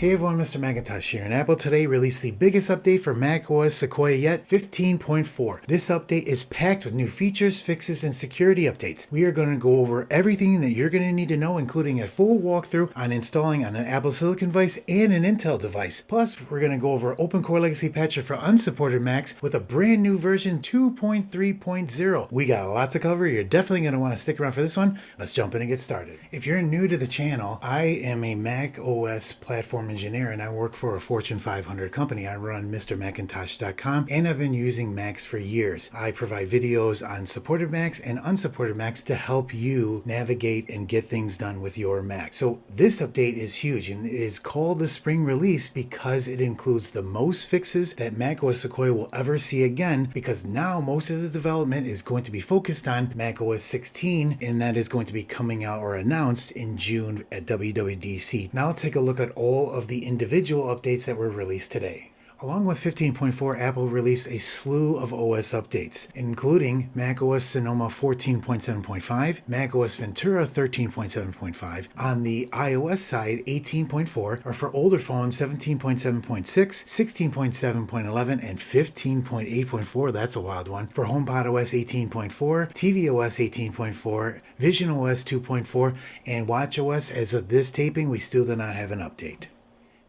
Hey everyone, Mr. Macintosh here, and Apple today released the biggest update for macOS Sequoia yet, 15.4. This update is packed with new features, fixes, and security updates. We are going to go over everything that you're going to need to know, including a full walkthrough on installing on an Apple Silicon device and an Intel device. Plus, we're going to go over OpenCore Legacy Patcher for unsupported Macs with a brand new version 2.3.0. We got a lot to cover. You're definitely going to want to stick around for this one. Let's jump in and get started. If you're new to the channel, I am a macOS platform engineer and I work for a Fortune 500 company. I run MrMacintosh.com and I've been using Macs for years. I provide videos on supported Macs and unsupported Macs to help you navigate and get things done with your Mac. So this update is huge and it is called the spring release because it includes the most fixes that macOS Sequoia will ever see again, because now most of the development is going to be focused on macOS 16 and that is going to be coming out or announced in June at WWDC. Now let's take a look at all of the individual updates that were released today. Along with 15.4, Apple released a slew of OS updates, including macOS Sonoma 14.7.5, macOS Ventura 13.7.5. On the iOS side, 18.4, or for older phones, 17.7.6, 16.7.11, and 15.8.4. That's a wild one. For HomePodOS 18.4, tvOS 18.4, visionOS 2.4, and watchOS. As of this taping, we still do not have an update.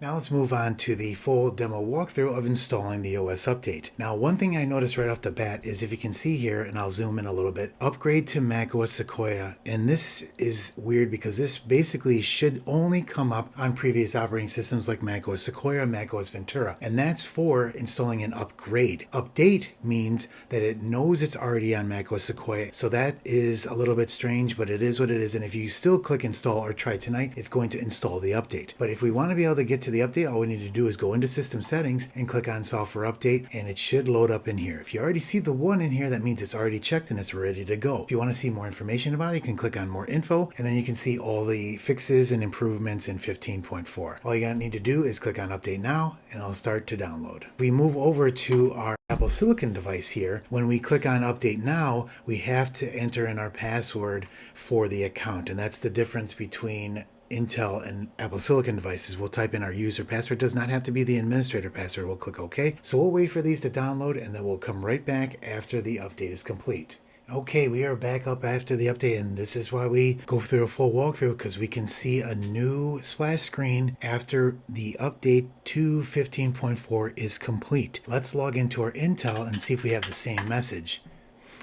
Now let's move on to the full demo walkthrough of installing the OS update. Now one thing I noticed right off the bat is, if you can see here, and I'll zoom in a little bit, upgrade to macOS Sequoia. And this is weird because this basically should only come up on previous operating systems like macOS Sequoia, macOS Ventura. And that's for installing an upgrade. Update means that it knows it's already on macOS Sequoia. So that is a little bit strange, but it is what it is. And if you still click install or try tonight, it's going to install the update. But if we want to be able to get to the update, all we need to do is go into System Settings and click on Software Update, and it should load up in here. If you already see the one in here, that means it's already checked and it's ready to go. If you want to see more information about it, you can click on More Info, and then you can see all the fixes and improvements in 15.4. All you need to do is click on Update Now, and it'll start to download. If we move over to our Apple Silicon device here, when we click on Update Now, we have to enter in our password for the account, and that's the difference between Intel and Apple Silicon devices. We'll type in our user password. It does not have to be the administrator password. We'll click OK. So we'll wait for these to download and then we'll come right back after the update is complete. Okay, we are back up after the update, and this is why we go through a full walkthrough, because we can see a new splash screen after the update to 15.4 is complete. Let's log into our Intel and see if we have the same message.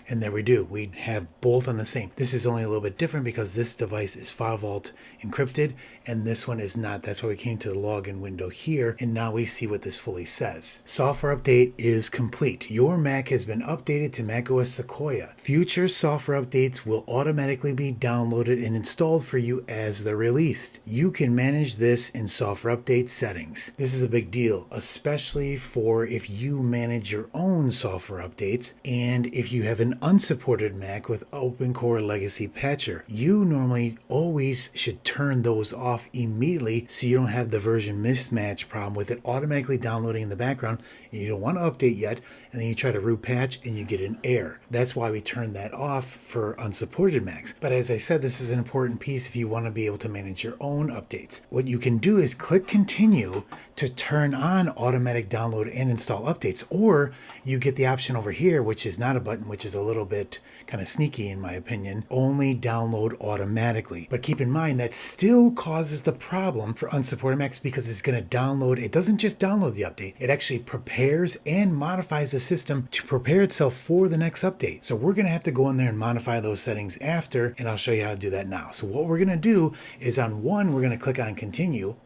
And there we do. We have both on the same. This is only a little bit different because this device is file vault encrypted and this one is not. That's why we came to the login window here, and now we see what this fully says. Software update is complete. Your Mac has been updated to macOS Sequoia. Future software updates will automatically be downloaded and installed for you as they're released. You can manage this in software update settings. This is a big deal, especially for if you manage your own software updates and if you have an unsupported Mac with OpenCore Legacy Patcher. You normally always should turn those off immediately so you don't have the version mismatch problem with it automatically downloading in the background and you don't want to update yet, and then you try to root patch and you get an error. That's why we turn that off for unsupported Macs. But as I said, this is an important piece if you want to be able to manage your own updates. What you can do is click continue to turn on automatic download and install updates, or you get the option over here, which is not a button, which is a little bit kind of sneaky in my opinion, only download automatically. But keep in mind that still causes the problem for unsupported Macs, because it's going to download. It doesn't just download the update, it actually prepares and modifies the system to prepare itself for the next update. So we're going to have to go in there and modify those settings after, and I'll show you how to do that now. So what we're going to do is, on one, we're going to click on continue.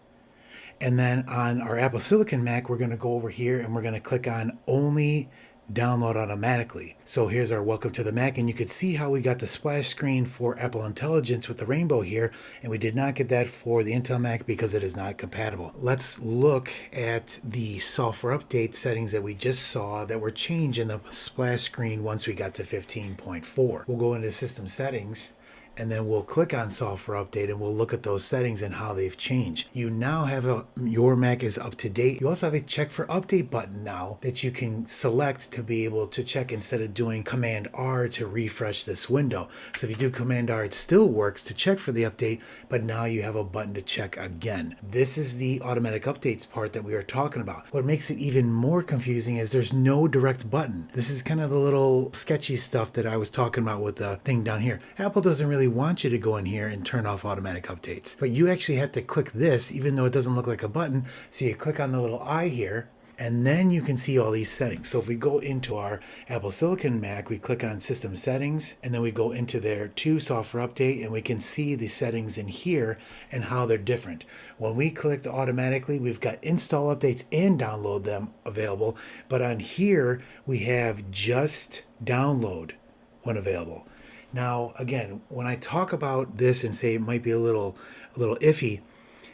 And then on our Apple Silicon Mac, we're going to go over here and we're going to click on only download automatically. So here's our welcome to the Mac, and you could see how we got the splash screen for Apple Intelligence with the rainbow here, and we did not get that for the Intel Mac because it is not compatible. Let's look at the software update settings that we just saw that were changed in the splash screen once we got to 15.4. We'll go into System Settings and then we'll click on software update and we'll look at those settings and how they've changed. You now have your Mac is up to date. You also have a check for update button now that you can select to be able to check instead of doing Command R to refresh this window. So if you do Command R, it still works to check for the update, but now you have a button to check again. This is the automatic updates part that we are talking about. What makes it even more confusing is there's no direct button. This is kind of the little sketchy stuff that I was talking about with the thing down here. Apple doesn't really want you to go in here and turn off automatic updates, but you actually have to click this even though it doesn't look like a button. So you click on the little eye here, and then you can see all these settings. So if we go into our Apple Silicon Mac, we click on System Settings, and then we go into there to Software Update, and we can see the settings in here and how they're different. When we clicked automatically, we've got install updates and download them available, but on here we have just download when available. Now, again, when I talk about this and say it might be a little iffy,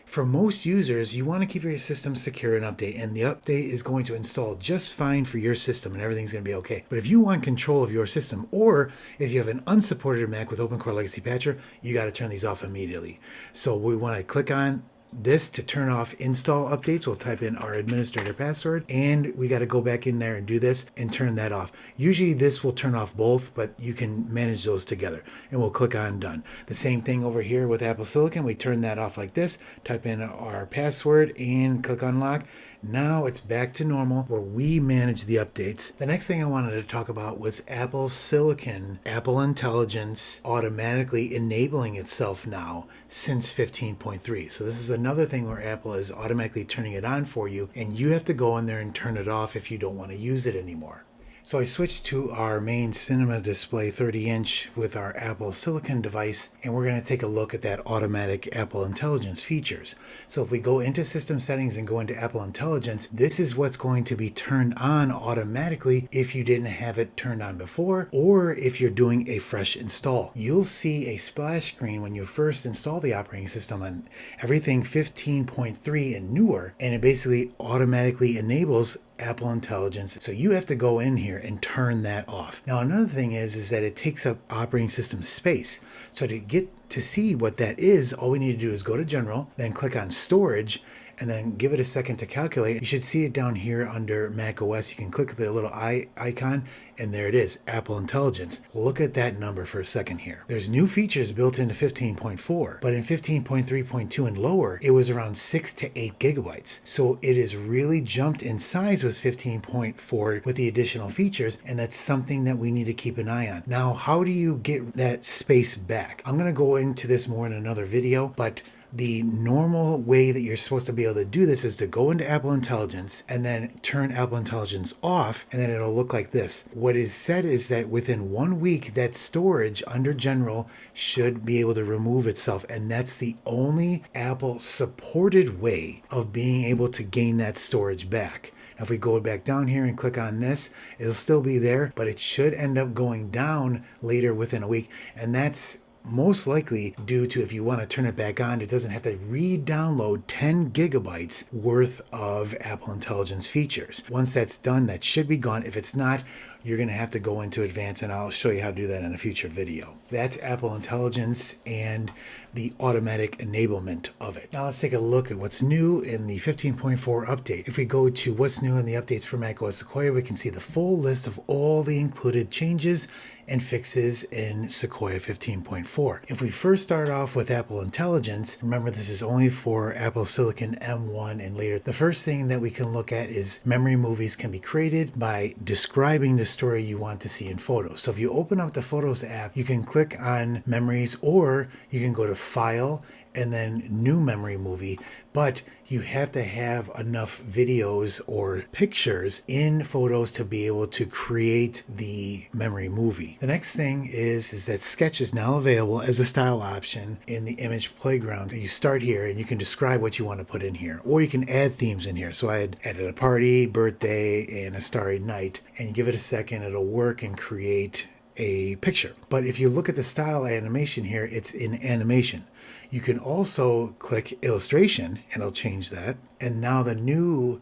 for most users, you want to keep your system secure and update, and the update is going to install just fine for your system and everything's going to be okay. But if you want control of your system, or if you have an unsupported Mac with OpenCore Legacy Patcher, you got to turn these off immediately. So we want to click on this to turn off install updates. We'll type in our administrator password, and we got to go back in there and do this and turn that off. Usually this will turn off both, but you can manage those together, and we'll click on done. The same thing over here with Apple Silicon. We turn that off like this, type in our password and click unlock. Now it's back to normal where we manage the updates. The next thing I wanted to talk about was Apple Silicon, Apple Intelligence automatically enabling itself now since 15.3. So this is another thing where Apple is automatically turning it on for you, and you have to go in there and turn it off if you don't want to use it anymore. So I switched to our main cinema display 30-inch with our Apple Silicon device, and we're going to take a look at that automatic Apple Intelligence features. So if we go into System Settings and go into Apple Intelligence, this is what's going to be turned on automatically if you didn't have it turned on before, or if you're doing a fresh install. You'll see a splash screen when you first install the operating system on everything 15.3 and newer, and it basically automatically enables Apple Intelligence. So you have to go in here and turn that off. Now another thing is that it takes up operating system space. So to get to see what that is, all we need to do is go to General, then click on Storage, and then give it a second to calculate. You should see it down here under macOS. You can click the little icon, and there it is, Apple Intelligence. Look at that number for a second here. There's new features built into 15.4, but in 15.3.2 and lower, it was around 6 to 8 gigabytes. So it has really jumped in size with 15.4 with the additional features, and that's something that we need to keep an eye on. Now, how do you get that space back? I'm gonna go into this more in another video, but the normal way that you're supposed to be able to do this is to go into Apple Intelligence and then turn Apple Intelligence off, and then it'll look like this. What is said is that within 1 week, that storage under General should be able to remove itself, and that's the only Apple supported way of being able to gain that storage back. Now, if we go back down here and click on this, it'll still be there, but it should end up going down later within a week, and that's most likely due to, if you want to turn it back on, it doesn't have to re-download 10 gigabytes worth of Apple Intelligence features. Once that's done, that should be gone. If it's not, you're going to have to go into Advanced, and I'll show you how to do that in a future video. That's Apple Intelligence and the automatic enablement of it. Now let's take a look at what's new in the 15.4 update. If we go to what's new in the updates for macOS Sequoia, we can see the full list of all the included changes and fixes in Sequoia 15.4. If we first start off with Apple Intelligence, remember this is only for Apple Silicon M1 and later. The first thing that we can look at is memory movies can be created by describing the story you want to see in Photos. So if you open up the Photos app, you can click on Memories, or you can go to File and then New Memory Movie, but you have to have enough videos or pictures in Photos to be able to create the memory movie. The next thing is that Sketch is now available as a style option in the image playground. You start here and you can describe what you want to put in here, or you can add themes in here. So I had added a party, birthday, and a starry night, and you give it a second, it'll work and create a picture. But if you look at the style animation here, it's in animation. You can also click illustration and it'll change that. And now the new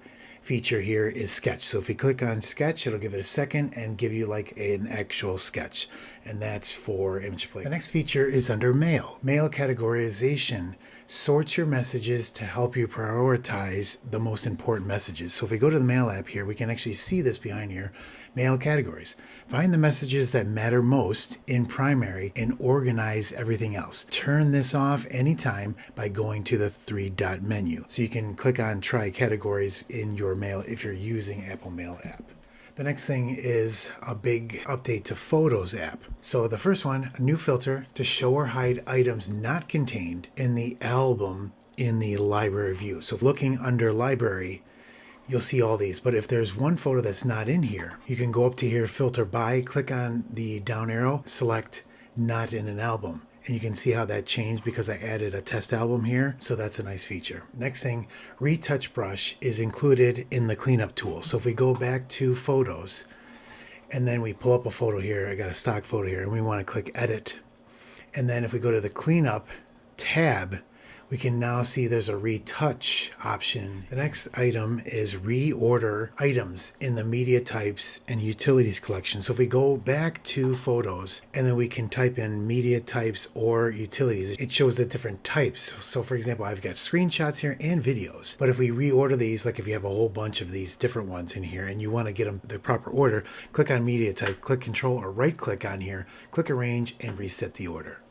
feature here is Sketch. So if you click on Sketch, it'll give it a second and give you like an actual sketch. And that's for image play. The next feature is under Mail. Mail categorization sorts your messages to help you prioritize the most important messages. So if we go to the Mail app here, we can actually see this behind here, Mail categories. Find the messages that matter most in primary and organize everything else. Turn this off anytime by going to the 3-dot menu. So you can click on Try Categories in your Mail if you're using Apple Mail app. The next thing is a big update to Photos app. So the first one, a new filter to show or hide items not contained in the album in the library view. So looking under library, you'll see all these. But if there's one photo that's not in here, you can go up to here, filter by, click on the down arrow, select not in an album. And you can see how that changed because I added a test album here. So that's a nice feature. Next thing, Retouch Brush is included in the cleanup tool. So if we go back to Photos, and then we pull up a photo here, I got a stock photo here, and we want to click Edit. And then if we go to the Cleanup tab, we can now see there's a retouch option. The next item is reorder items in the media types and utilities collection. So if we go back to Photos and then we can type in media types or utilities, it shows the different types. So for example, I've got screenshots here and videos. But if we reorder these, like if you have a whole bunch of these different ones in here and you want to get them the proper order, click on media type, click Control or right click on here, click Arrange and reset the order.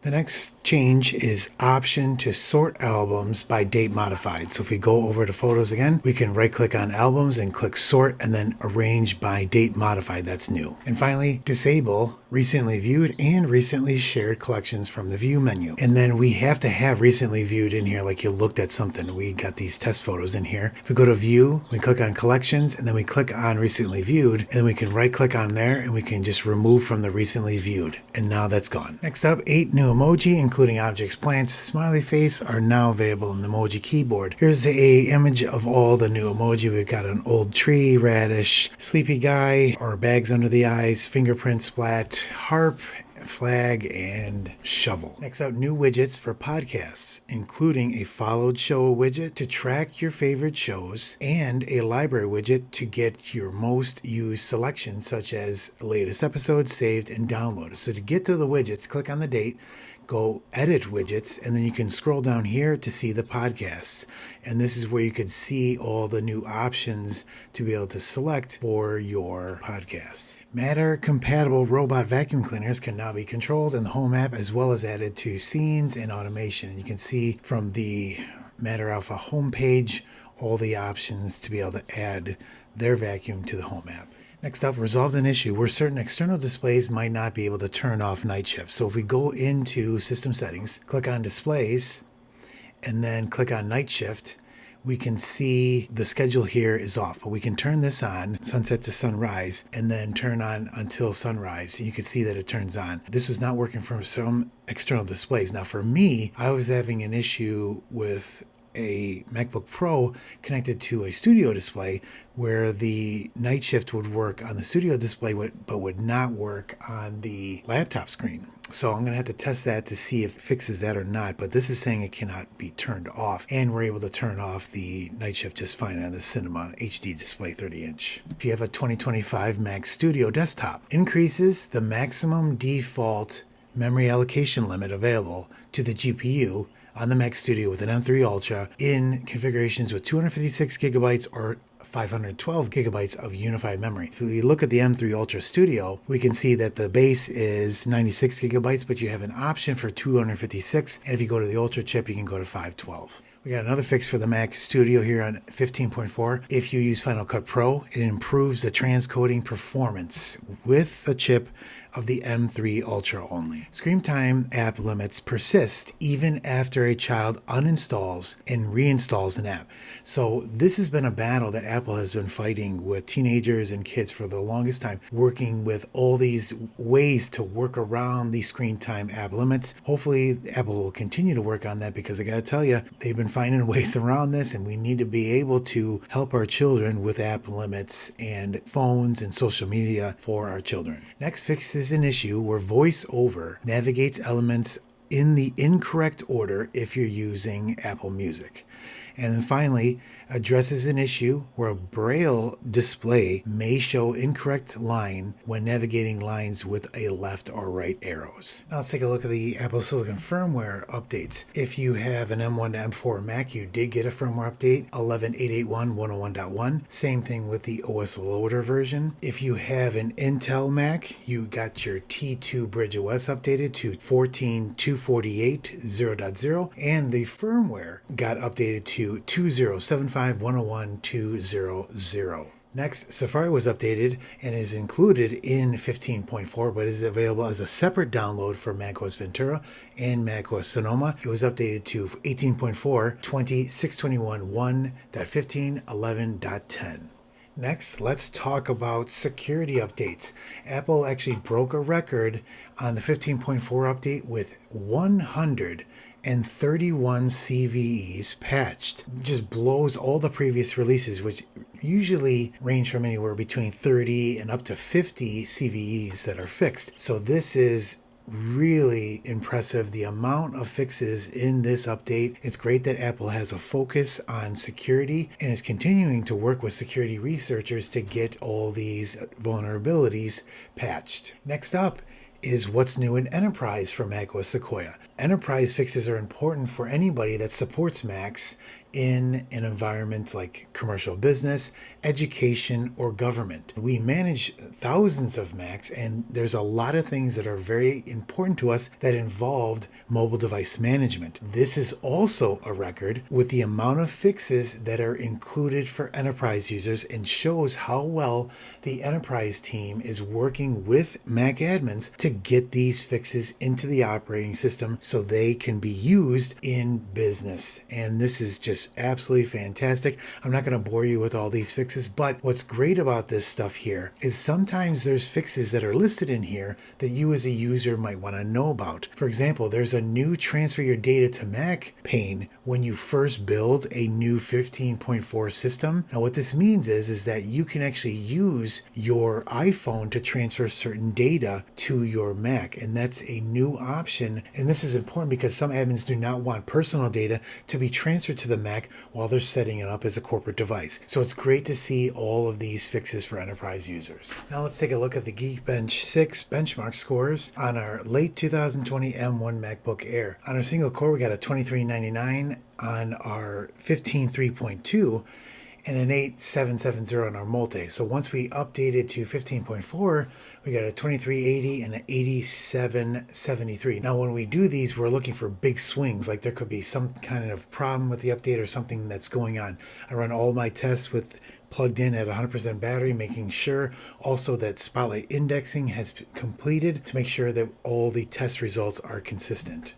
The next change is option to sort albums by date modified. So if we go over to Photos again, we can right click on albums and click sort and then arrange by date modified. That's new. And finally, disable recently viewed and recently shared collections from the view menu. And then we have to have recently viewed in here like you looked at something. We got these test photos in here. If we go to view, we click on collections and then we click on recently viewed and then we can right click on there and we can just remove from the recently viewed. And now that's gone. Next up, 8 new emoji, including objects, plants, smiley face, are now available in the emoji keyboard. Here's a image of all the new emoji. We've got an old tree, radish, sleepy guy, or bags under the eyes, fingerprint, splat, harp, flag, and shovel. Next up, new widgets for podcasts, including a followed show widget to track your favorite shows and a library widget to get your most used selections, such as the latest episodes saved and downloaded. So to get to the widgets, click on the date, go edit widgets, and then you can scroll down here to see the podcasts. And this is where you could see all the new options to be able to select for your podcast. Matter compatible robot vacuum cleaners can now be controlled in the Home app as well as added to scenes and automation. And you can see from the Matter Alpha homepage all the options to be able to add their vacuum to the Home app. Next up, resolved an issue where certain external displays might not be able to turn off night shift. So if we go into System Settings, click on Displays, and then click on Night Shift, we can see the schedule here is off, but we can turn this on, sunset to sunrise, and then turn on until sunrise. You can see that it turns on. This was not working for some external displays. Now for me, I was having an issue with a MacBook Pro connected to a studio display where the night shift would work on the studio display but would not work on the laptop screen. So I'm going to have to test that to see if it fixes that or not, but this is saying it cannot be turned off, and we're able to turn off the night shift just fine on the Cinema HD display 30-inch. If you have a 2025 Mac Studio desktop, increases the maximum default memory allocation limit available to the GPU on the Mac Studio with an M3 Ultra in configurations with 256 gigabytes or 512 gigabytes of unified memory. If we look at the M3 Ultra Studio, we can see that the base is 96 gigabytes, but you have an option for 256. And if you go to the Ultra chip, you can go to 512. We got another fix for the Mac Studio here on 15.4. If you use Final Cut Pro, it improves the transcoding performance with the chip of the M3 Ultra only. Screen time app limits persist even after a child uninstalls and reinstalls an app. So this has been a battle that Apple has been fighting with teenagers and kids for the longest time, working with all these ways to work around the screen time app limits. Hopefully Apple will continue to work on that, because I gotta tell you, they've been finding ways around this, and we need to be able to help our children with app limits and phones and social media for our children. Next fix is an issue where VoiceOver navigates elements in the incorrect order if you're using Apple Music. And then finally, addresses an issue where a Braille display may show incorrect line when navigating lines with a left or right arrows. Now let's take a look at the Apple Silicon firmware updates. If you have an M1 to M4 Mac, you did get a firmware update, 11.881.101.1. Same thing with the OS Loader version. If you have an Intel Mac, you got your T2 Bridge OS updated to 14.248.0.0, and the firmware got updated to 2075.101.200. Next, Safari was updated and is included in 15.4, but is available as a separate download for macOS Ventura and macOS Sonoma. It was updated to 18.4, 20.621 1.15.11.10. Next, let's talk about security updates. Apple actually broke a record on the 15.4 update with 131 CVEs patched. Just blows all the previous releases, which usually range from anywhere between 30 and up to 50 CVEs that are fixed. So this is really impressive, the amount of fixes in this update. It's great that Apple has a focus on security and is continuing to work with security researchers to get all these vulnerabilities patched. Next up is what's new in Enterprise for macOS Sequoia. Enterprise fixes are important for anybody that supports Macs in an environment like commercial business, education, or government. We manage thousands of Macs, and there's a lot of things that are very important to us that involved mobile device management. This is also a record with the amount of fixes that are included for enterprise users and shows how well the enterprise team is working with Mac admins to get these fixes into the operating system so they can be used in business. And this is just absolutely fantastic. I'm not going to bore you with all these fixes, but what's great about this stuff here is sometimes there's fixes that are listed in here that you as a user might want to know about. For example, there's a new transfer your data to Mac pane when you first build a new 15.4 system. Now what this means is that you can actually use your iPhone to transfer certain data to your Mac, and that's a new option. And this is important because some admins do not want personal data to be transferred to the Mac while they're setting it up as a corporate device. So it's great to see all of these fixes for enterprise users. Now let's take a look at the Geekbench 6 benchmark scores on our late 2020 M1 MacBook Air. On our single core, we got a 2399 on our 15.3.2 and an 8770 on our multi. So once we updated to 15.4, we got a 2380 and an 8773. Now when we do these, we're looking for big swings, like there could be some kind of problem with the update or something that's going on. I run all my tests with plugged in at 100% battery, making sure also that Spotlight indexing has completed to make sure that all the test results are consistent.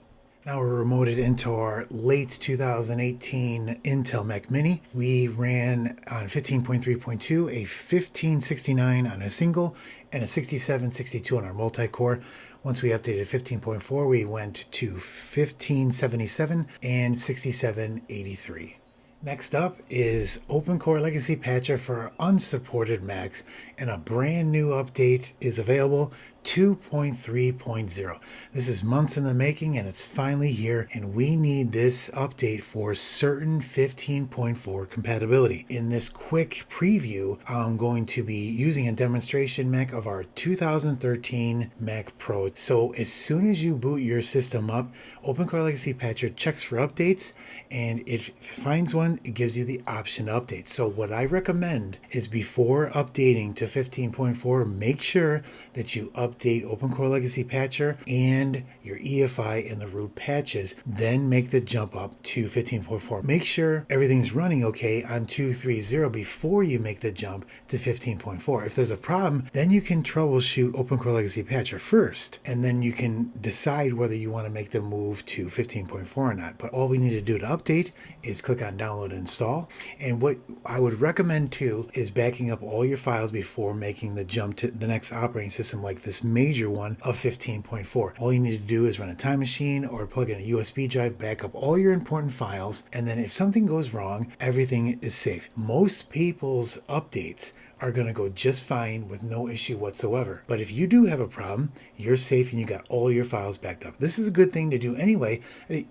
Now we're remoted into our late 2018 Intel Mac Mini. We ran on 15.3.2 a 1569 on a single and a 6762 on our multi-core. Once we updated 15.4, we went to 1577 and 6783. Next up is OpenCore Legacy Patcher for unsupported Macs, and a brand new update is available, 2.3.0. This is months in the making and it's finally here, and we need this update for certain 15.4 compatibility. In this quick preview, I'm going to be using a demonstration Mac of our 2013 Mac Pro. So as soon as you boot your system up, OpenCore Legacy Patcher checks for updates, and if it finds one, it gives you the option to update. So what I recommend is before updating to 15.4, make sure that you update OpenCore Legacy Patcher and your EFI and the root patches, then make the jump up to 15.4. Make sure everything's running okay on 2.3.0 before you make the jump to 15.4. If there's a problem, then you can troubleshoot OpenCore Legacy Patcher first, and then you can decide whether you want to make the move to 15.4 or not. But all we need to do to update is click on download and install. And what I would recommend too is backing up all your files before making the jump to the next operating system, like this major one of 15.4. All you need to do is run a time machine or plug in a USB drive, back up all your important files, and then if something goes wrong, everything is safe. Most people's updates are going to go just fine with no issue whatsoever. But if you do have a problem, you're safe and you got all your files backed up. This is a good thing to do anyway,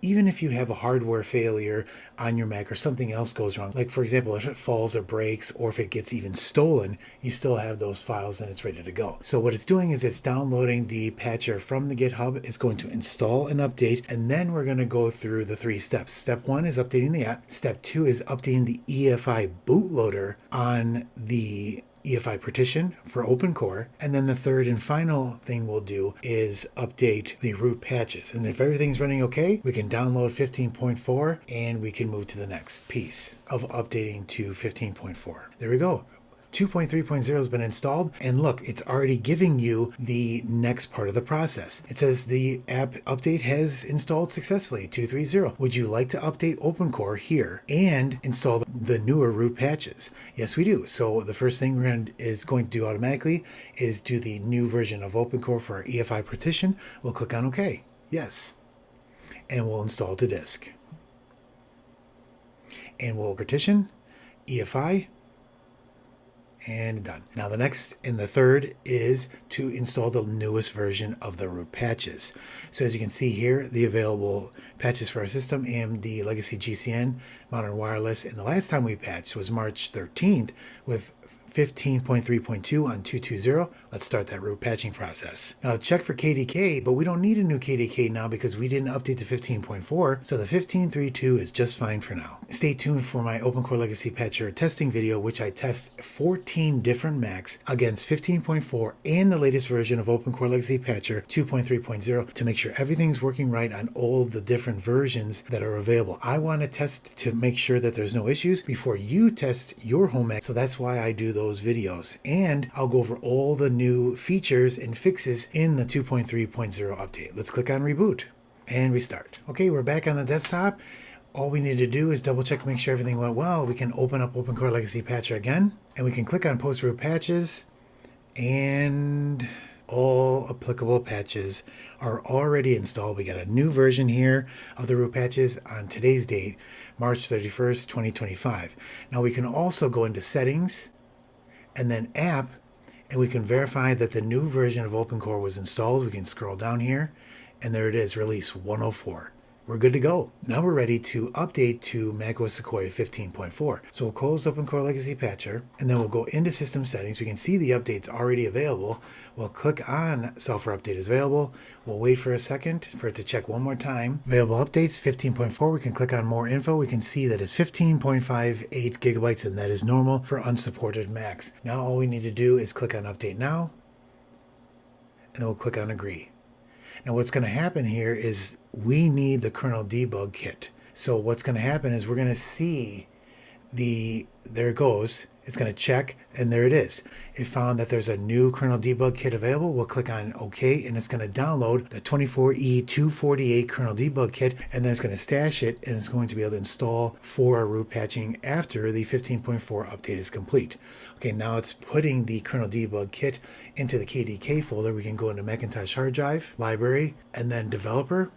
even if you have a hardware failure on your Mac or something else goes wrong. Like for example, if it falls or breaks or if it gets even stolen, you still have those files and it's ready to go. So what it's doing is it's downloading the patcher from the GitHub. It's going to install an update, and then we're going to go through the 3 steps. Step 1 is updating the app. Step 2 is updating the EFI bootloader on the EFI partition for OpenCore. And then the third and final thing we'll do is update the root patches. And if everything's running okay, we can download 15.4 and we can move to the next piece of updating to 15.4. There we go. 2.3.0 has been installed, and look, it's already giving you the next part of the process. It says the app update has installed successfully, 2.3.0. Would you like to update OpenCore here and install the newer root patches? Yes, we do. So the first thing is going to do automatically is do the new version of OpenCore for our EFI partition. We'll click on OK. Yes. And we'll install to disk. And we'll partition, EFI, and done. Now the next and the third is to install the newest version of the root patches. So as you can see here, the available patches for our system: AMD Legacy GCN, Modern Wireless, and the last time we patched was March 13th with 15.3.2 on 2.2.0. Let's start that root patching process. Now check for KDK, but we don't need a new KDK now because we didn't update to 15.4, so the 15.3.2 is just fine for now. Stay tuned for my OpenCore Legacy Patcher testing video, which I test 14 different Macs against 15.4 and the latest version of OpenCore Legacy Patcher 2.3.0 to make sure everything's working right on all the different versions that are available. I want to test to make sure that there's no issues before you test your home Mac, so that's why I do those videos, and I'll go over all the new features and fixes in the 2.3.0 update. Let's click on reboot and restart. Okay, we're back on the desktop. All we need to do is double check to make sure everything went well. We can open up OpenCore Legacy Patcher again, and we can click on post root patches, and all applicable patches are already installed. We got a new version here of the root patches on today's date, March 31st, 2025. Now we can also go into settings and then app, and we can verify that the new version of OpenCore was installed. We can scroll down here, and there it is, release 104. We're good to go. Now we're ready to update to macOS Sequoia 15.4. So we'll close OpenCore Legacy Patcher, and then we'll go into system settings. We can see the updates already available. We'll click on software update is available. We'll wait for a second for it to check one more time. Available updates 15.4. We can click on more info. We can see that it's 15.58 gigabytes, and that is normal for unsupported Macs. Now all we need to do is click on update now, and then we'll click on agree. Now what's going to happen here is we need the kernel debug kit. So what's going to happen is we're going to see there it goes. It's going to check, and there it is. It found that there's a new kernel debug kit available. We'll click on OK, and it's going to download the 24E248 kernel debug kit, and then it's going to stash it, and it's going to be able to install for root patching after the 15.4 update is complete. Okay, now it's putting the kernel debug kit into the KDK folder. We can go into Macintosh hard drive, library, and then developer,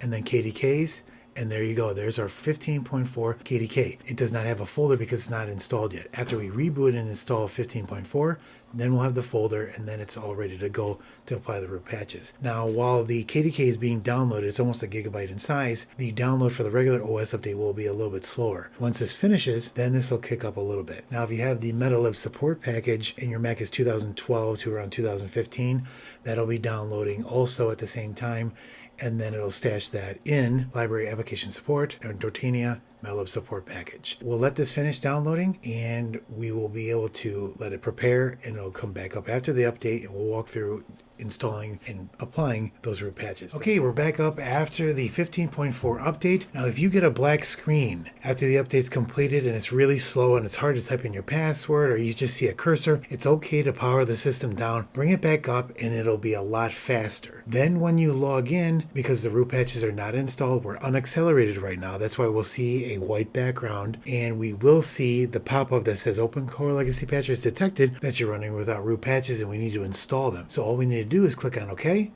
and then KDKs. And there you go. There's our 15.4 KDK. It does not have a folder because it's not installed yet. After we reboot and install 15.4, then we'll have the folder, and then it's all ready to go to apply the root patches. Now, while the KDK is being downloaded, it's almost a gigabyte in size. The download for the regular OS update will be a little bit slower. Once this finishes, then this will kick up a little bit. Now, if you have the MetaLib support package and your Mac is 2012 to around 2015, that'll be downloading also at the same time. And then it'll stash that in Library Application Support and Dortania MetaLib Support Package. We'll let this finish downloading, and we will be able to let it prepare, and it'll come back up after the update, and we'll walk through installing and applying those root patches. Okay, we're back up after the 15.4 update. Now, if you get a black screen after the update's completed and it's really slow and it's hard to type in your password, or you just see a cursor, it's okay to power the system down, bring it back up, and it'll be a lot faster. Then when you log in, because the root patches are not installed, we're unaccelerated right now. That's why we'll see a white background, and we will see the pop-up that says OpenCore Legacy Patcher is detected that you're running without root patches and we need to install them. So all we need to do is click on OK,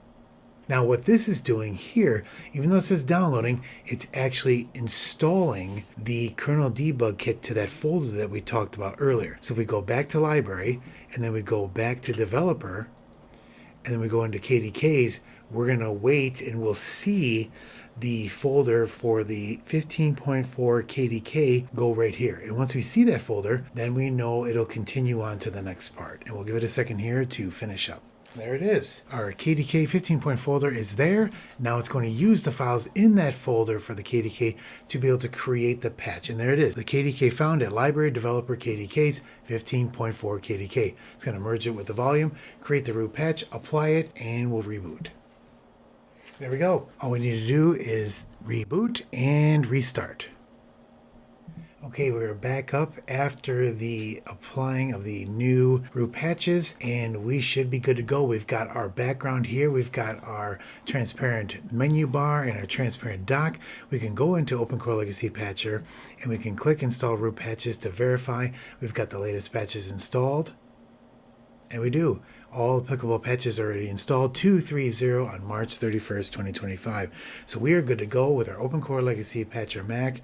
Now what this is doing here, even though it says downloading, it's actually installing the kernel debug kit to that folder that we talked about earlier. So if we go back to library and then we go back to developer and then we go into KDKs, we're going to wait and we'll see the folder for the 15.4 KDK go right here. And once we see that folder, then we know it'll continue on to the next part. And we'll give it a second here to finish up. There it is. Our KDK 15 folder is there. Now it's going to use the files in that folder for the KDK to be able to create the patch. And there it is. The KDK found at Library Developer KDKs 15.4 KDK. It's going to merge it with the volume, create the root patch, apply it, and we'll reboot. There we go. All we need to do is reboot and restart. Okay, we're back up after the applying of the new root patches, and we should be good to go. We've got our background here. We've got our transparent menu bar and our transparent dock. We can go into OpenCore Legacy Patcher, and we can click Install Root Patches to verify we've got the latest patches installed. And we do. All applicable patches are already installed 2.3.0 on March 31st, 2025. So we are good to go with our OpenCore Legacy Patcher Mac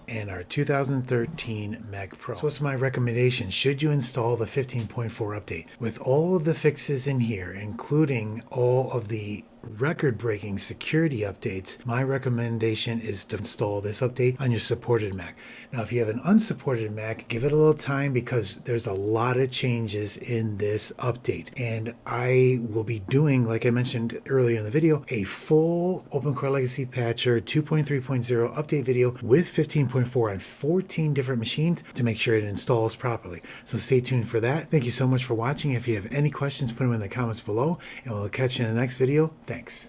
and our 2013 Mac Pro. So what's my recommendation? Should you install the 15.4 update? With all of the fixes in here, including all of the record-breaking security updates, my recommendation is to install this update on your supported Mac. Now, if you have an unsupported Mac, give it a little time because there's a lot of changes in this update. And I will be doing, like I mentioned earlier in the video, a full OpenCore Legacy Patcher 2.3.0 update video with 15.4 on 14 different machines to make sure it installs properly. So stay tuned for that. Thank you so much for watching. If you have any questions, put them in the comments below, and we'll catch you in the next video. Thanks.